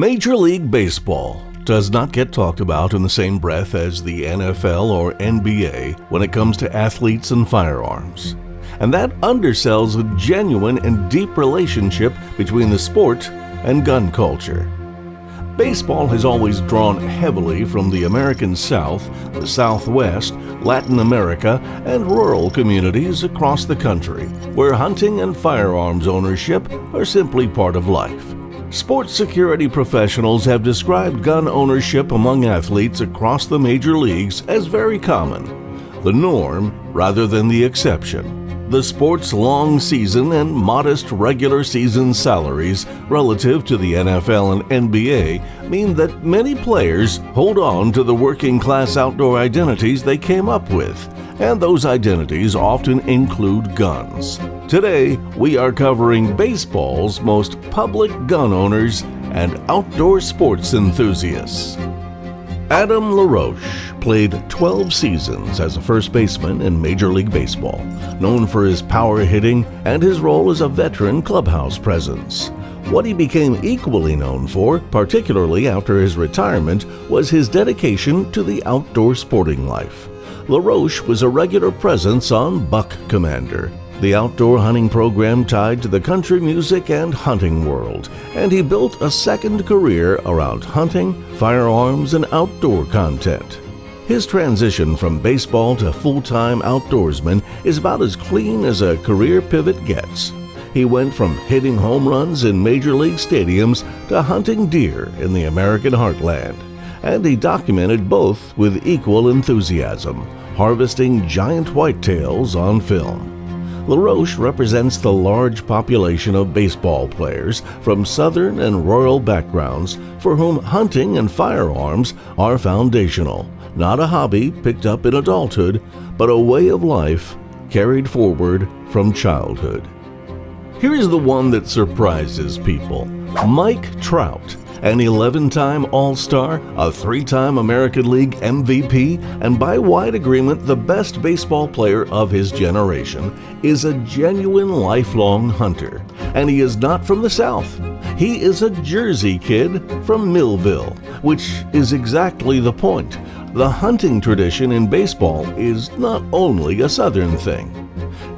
Major League Baseball does not get talked about in the same breath as the NFL or NBA when it comes to athletes and firearms. And that undersells a genuine and deep relationship between the sport and gun culture. Baseball has always drawn heavily from the American South, the Southwest, Latin America, and rural communities across the country, where hunting and firearms ownership are simply part of life. Sports security professionals have described gun ownership among athletes across the major leagues as very common, the norm rather than the exception. The sport's long season and modest regular season salaries relative to the NFL and NBA mean that many players hold on to the working class outdoor identities they came up with, and those identities often include guns. Today, we are covering baseball's most public gun owners and outdoor sports enthusiasts. Adam LaRoche played 12 seasons as a first baseman in Major League Baseball, known for his power hitting and his role as a veteran clubhouse presence. What he became equally known for, particularly after his retirement, was his dedication to the outdoor sporting life. LaRoche was a regular presence on Buck Commander, the outdoor hunting program tied to the country music and hunting world, and he built a second career around hunting, firearms, and outdoor content. His transition from baseball to full-time outdoorsman is about as clean as a career pivot gets. He went from hitting home runs in major league stadiums to hunting deer in the American heartland, and he documented both with equal enthusiasm, harvesting giant whitetails on film. LaRoche represents the large population of baseball players from southern and rural backgrounds for whom hunting and firearms are foundational, not a hobby picked up in adulthood, but a way of life carried forward from childhood. Here is the one that surprises people. Mike Trout, an 11-time All-Star, a 3-time American League MVP, and by wide agreement the best baseball player of his generation, is a genuine lifelong hunter. And he is not from the South. He is a Jersey kid from Millville, which is exactly the point. The hunting tradition in baseball is not only a Southern thing.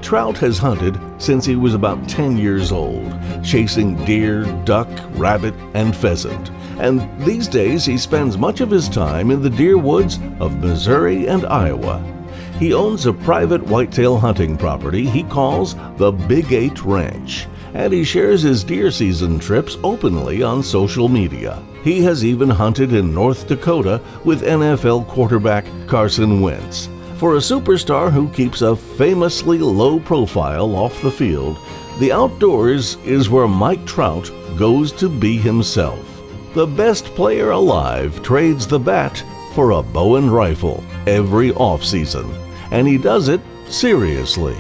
Trout has hunted since he was about 10 years old, chasing deer, duck, rabbit, and pheasant. And these days he spends much of his time in the deer woods of Missouri and Iowa. He owns a private whitetail hunting property he calls the Big 8 Ranch, and he shares his deer season trips openly on social media. He has even hunted in North Dakota with NFL quarterback Carson Wentz. For a superstar who keeps a famously low profile off the field, the outdoors is where Mike Trout goes to be himself. The best player alive trades the bat for a bow and rifle every offseason, and he does it seriously.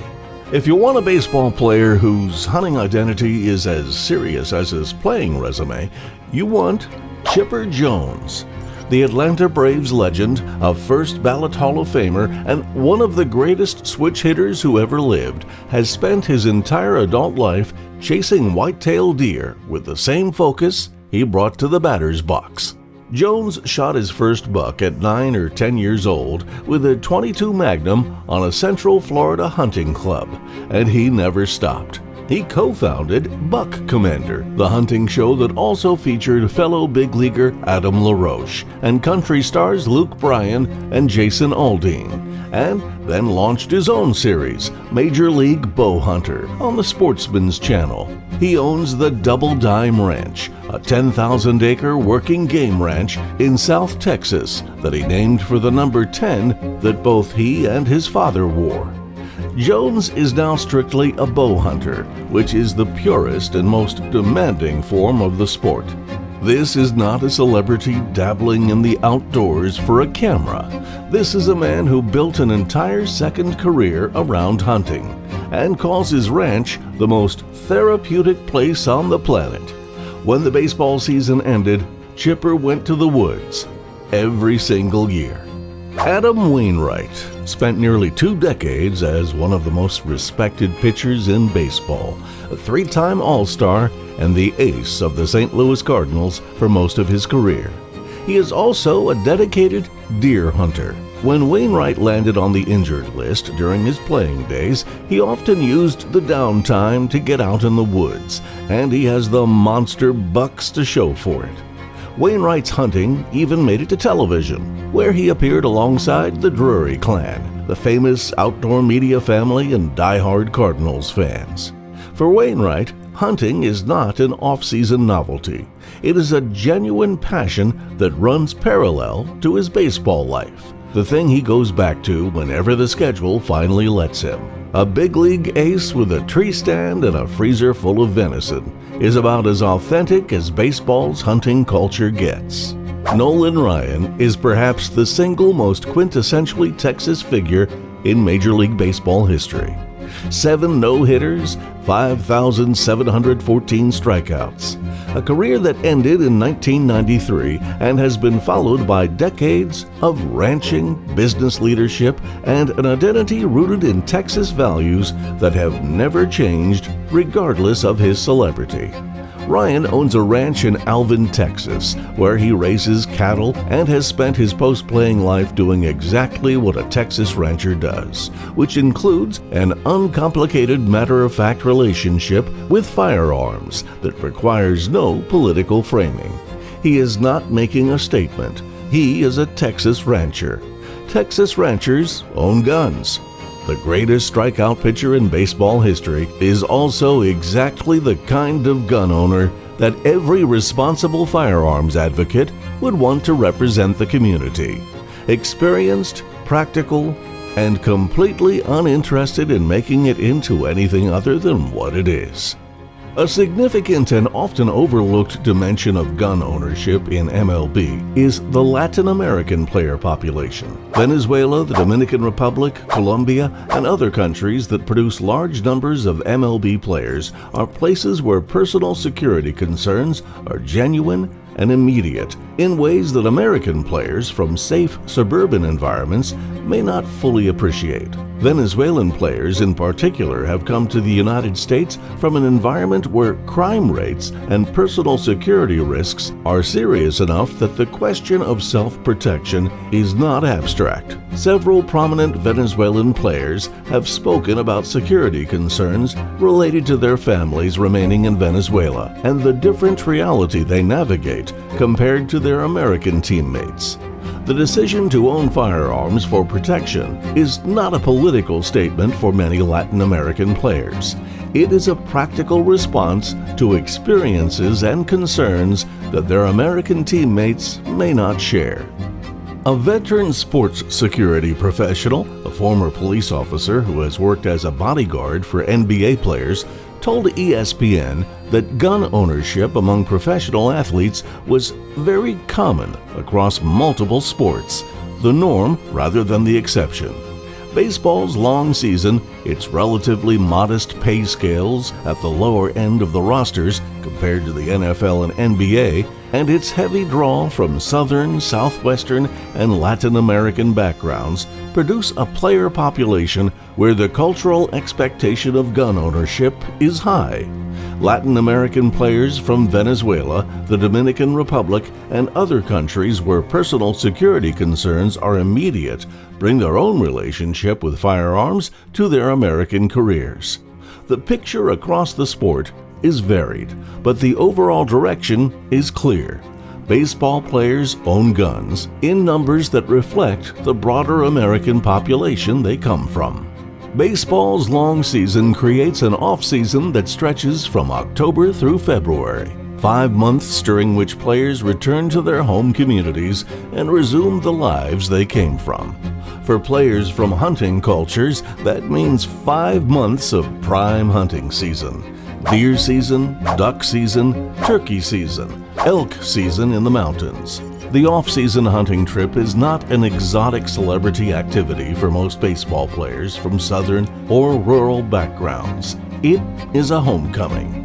If you want a baseball player whose hunting identity is as serious as his playing resume, you want Chipper Jones. The Atlanta Braves legend, a first-ballot Hall of Famer, and one of the greatest switch hitters who ever lived, has spent his entire adult life chasing white-tailed deer with the same focus he brought to the batter's box. Jones shot his first buck at 9 or 10 years old with a .22 Magnum on a Central Florida hunting club, and he never stopped. He co-founded Buck Commander, the hunting show that also featured fellow big leaguer Adam LaRoche and country stars Luke Bryan and Jason Aldean, and then launched his own series, Major League Bowhunter, on the Sportsman's Channel. He owns the Double Dime Ranch, a 10,000-acre working game ranch in South Texas that he named for the number 10 that both he and his father wore. Jones is now strictly a bow hunter, which is the purest and most demanding form of the sport. This is not a celebrity dabbling in the outdoors for a camera. This is a man who built an entire second career around hunting and calls his ranch the most therapeutic place on the planet. When the baseball season ended, Chipper went to the woods every single year. Adam Wainwright spent nearly 2 decades as one of the most respected pitchers in baseball, a 3-time All-Star, and the ace of the St. Louis Cardinals for most of his career. He is also a dedicated deer hunter. When Wainwright landed on the injured list during his playing days, he often used the downtime to get out in the woods, and he has the monster bucks to show for it. Wainwright's hunting even made it to television, where he appeared alongside the Drury clan, the famous outdoor media family and die-hard Cardinals fans. For Wainwright, hunting is not an off-season novelty. It is a genuine passion that runs parallel to his baseball life, the thing he goes back to whenever the schedule finally lets him. A big league ace with a tree stand and a freezer full of venison is about as authentic as baseball's hunting culture gets. Nolan Ryan is perhaps the single most quintessentially Texas figure in Major League Baseball history. 7 no-hitters, 5,714 strikeouts. A career that ended in 1993 and has been followed by decades of ranching, business leadership, and an identity rooted in Texas values that have never changed regardless of his celebrity. Ryan owns a ranch in Alvin, Texas, where he raises cattle and has spent his post-playing life doing exactly what a Texas rancher does, which includes an uncomplicated matter-of-fact relationship with firearms that requires no political framing. He is not making a statement. He is a Texas rancher. Texas ranchers own guns. The greatest strikeout pitcher in baseball history is also exactly the kind of gun owner that every responsible firearms advocate would want to represent the community. Experienced, practical, and completely uninterested in making it into anything other than what it is. A significant and often overlooked dimension of gun ownership in MLB is the Latin American player population. Venezuela, the Dominican Republic, Colombia, and other countries that produce large numbers of MLB players are places where personal security concerns are genuine and immediate in ways that American players from safe suburban environments may not fully appreciate. Venezuelan players in particular have come to the United States from an environment where crime rates and personal security risks are serious enough that the question of self-protection is not abstract. Several prominent Venezuelan players have spoken about security concerns related to their families remaining in Venezuela and the different reality they navigate compared to their American teammates. The decision to own firearms for protection is not a political statement for many Latin American players. It is a practical response to experiences and concerns that their American teammates may not share. A veteran sports security professional, a former police officer who has worked as a bodyguard for NBA players, told ESPN that gun ownership among professional athletes was very common across multiple sports, the norm rather than the exception. Baseball's long season, its relatively modest pay scales at the lower end of the rosters compared to the NFL and NBA, and its heavy draw from Southern, Southwestern, and Latin American backgrounds produce a player population where the cultural expectation of gun ownership is high. Latin American players from Venezuela, the Dominican Republic, and other countries where personal security concerns are immediate bring their own relationship with firearms to their American careers. The picture across the sport is varied, but the overall direction is clear. Baseball players own guns in numbers that reflect the broader American population they come from. Baseball's long season creates an off-season that stretches from October through February, 5 months during which players return to their home communities and resume the lives they came from. For players from hunting cultures, that means 5 months of prime hunting season. Deer season, duck season, turkey season, elk season in the mountains. The off-season hunting trip is not an exotic celebrity activity for most baseball players from southern or rural backgrounds. It is a homecoming.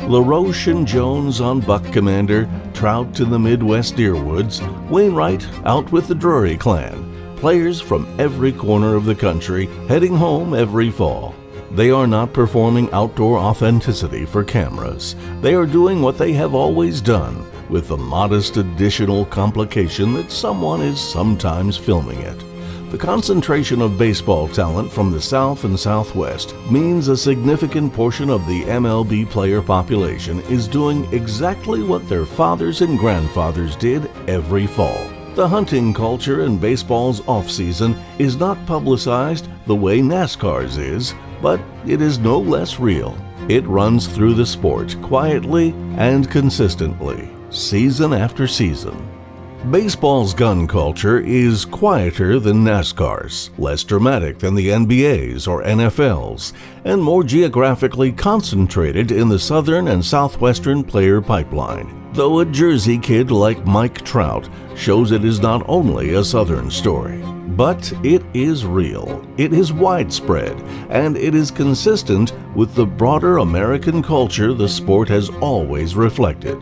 LaRoche and Jones on Buck Commander, Trout in the Midwest Deerwoods, Wainwright out with the Drury clan. Players from every corner of the country heading home every fall. They are not performing outdoor authenticity for cameras. They are doing what they have always done, with the modest additional complication that someone is sometimes filming it. The concentration of baseball talent from the South and Southwest means a significant portion of the MLB player population is doing exactly what their fathers and grandfathers did every fall. The hunting culture in baseball's offseason is not publicized the way NASCAR's is, but it is no less real. It runs through the sport quietly and consistently, season after season. Baseball's gun culture is quieter than NASCAR's, less dramatic than the NBA's or NFL's, and more geographically concentrated in the southern and southwestern player pipeline. Though a Jersey kid like Mike Trout shows it is not only a southern story, but it is real, it is widespread, and it is consistent with the broader American culture the sport has always reflected.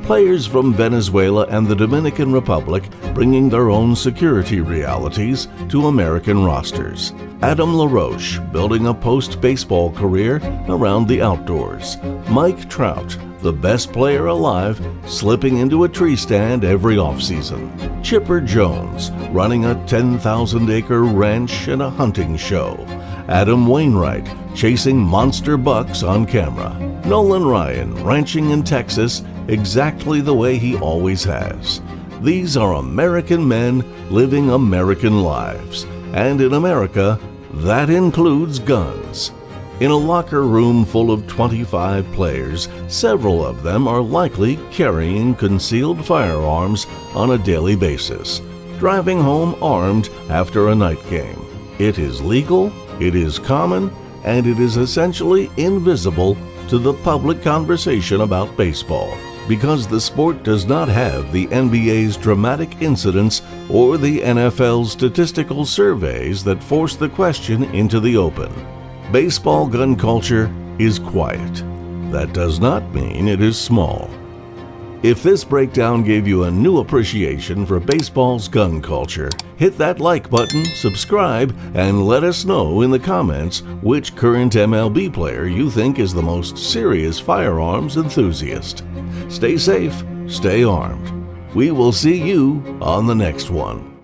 Players from Venezuela and the Dominican Republic bringing their own security realities to American rosters. Adam LaRoche building a post-baseball career around the outdoors. Mike Trout, the best player alive, slipping into a tree stand every offseason. Chipper Jones running a 10,000-acre ranch and a hunting show. Adam Wainwright chasing monster bucks on camera. Nolan Ryan ranching in Texas exactly the way he always has. These are American men living American lives, and in America, that includes guns. In a locker room full of 25 players, several of them are likely carrying concealed firearms on a daily basis, driving home armed after a night game. It is legal, it is common, and it is essentially invisible to the public conversation about baseball, because the sport does not have the NBA's dramatic incidents or the NFL's statistical surveys that force the question into the open. Baseball gun culture is quiet. That does not mean it is small. If this breakdown gave you a new appreciation for baseball's gun culture, hit that like button, subscribe, and let us know in the comments which current MLB player you think is the most serious firearms enthusiast. Stay safe, stay armed. We will see you on the next one.